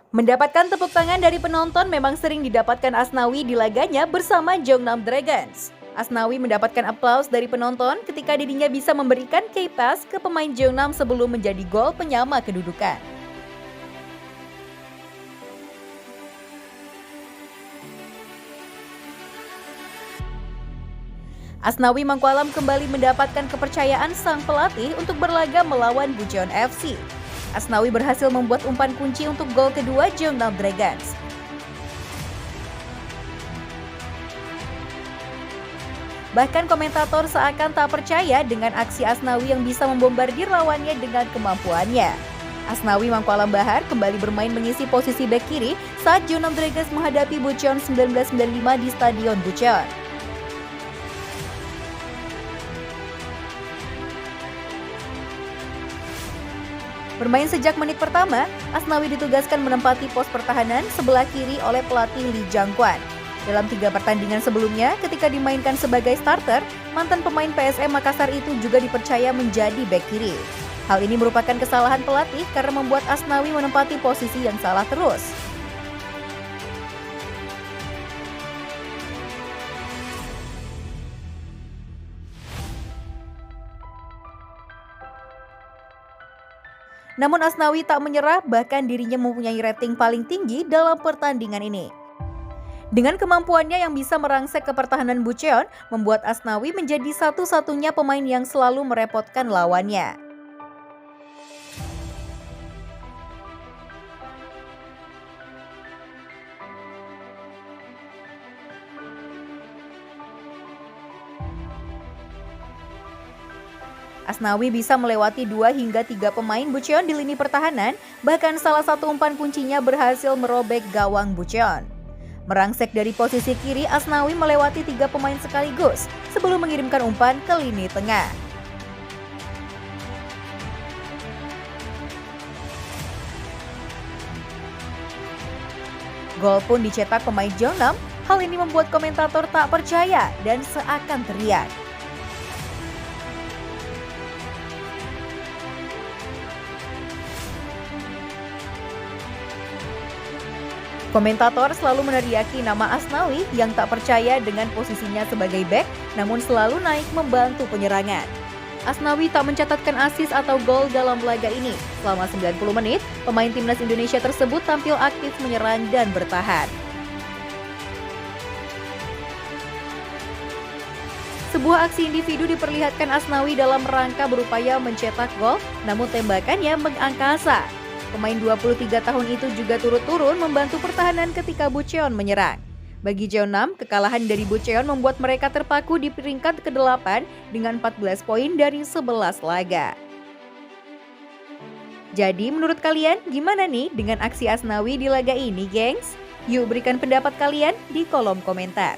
Mendapatkan tepuk tangan dari penonton memang sering didapatkan Asnawi di laganya bersama Jeonnam Dragons. Asnawi mendapatkan aplaus dari penonton ketika dirinya bisa memberikan key pass ke pemain Jeonnam sebelum menjadi gol penyama kedudukan. Asnawi Mangkualam kembali mendapatkan kepercayaan sang pelatih untuk berlaga melawan Bucheon FC. Asnawi berhasil membuat umpan kunci untuk gol kedua Jeonnam Dragons. Bahkan komentator seakan tak percaya dengan aksi Asnawi yang bisa membombardir lawannya dengan kemampuannya. Asnawi Mangkualam Bahar kembali bermain mengisi posisi bek kiri saat Jeonnam Dragons menghadapi Bucheon 1995 di Stadion Bucheon. Bermain sejak menit pertama, Asnawi ditugaskan menempati pos pertahanan sebelah kiri oleh pelatih Lee Jang-kwan. Dalam 3 pertandingan sebelumnya, ketika dimainkan sebagai starter, mantan pemain PSM Makassar itu juga dipercaya menjadi bek kiri. Hal ini merupakan kesalahan pelatih karena membuat Asnawi menempati posisi yang salah terus. Namun Asnawi tak menyerah, bahkan dirinya mempunyai rating paling tinggi dalam pertandingan ini. Dengan kemampuannya yang bisa merangsek ke pertahanan Bucheon, membuat Asnawi menjadi satu-satunya pemain yang selalu merepotkan lawannya. Asnawi bisa melewati 2 hingga 3 pemain Bucheon di lini pertahanan, bahkan salah satu umpan kuncinya berhasil merobek gawang Bucheon. Merangsek dari posisi kiri, Asnawi melewati 3 pemain sekaligus sebelum mengirimkan umpan ke lini tengah. Gol pun dicetak pemain Jeonnam. Hal ini membuat komentator tak percaya dan seakan teriak. Komentator selalu meneriaki nama Asnawi yang tak percaya dengan posisinya sebagai bek, namun selalu naik membantu penyerangan. Asnawi tak mencatatkan assist atau gol dalam laga ini. Selama 90 menit, pemain timnas Indonesia tersebut tampil aktif menyerang dan bertahan. Sebuah aksi individu diperlihatkan Asnawi dalam rangka berupaya mencetak gol, namun tembakannya mengangkasa. Pemain 23 tahun itu juga turut turun membantu pertahanan ketika Bucheon menyerang. Bagi Jeonnam, kekalahan dari Bucheon membuat mereka terpaku di peringkat ke-8 dengan 14 poin dari 11 laga. Jadi menurut kalian gimana nih dengan aksi Asnawi di laga ini, gengs? Yuk berikan pendapat kalian di kolom komentar.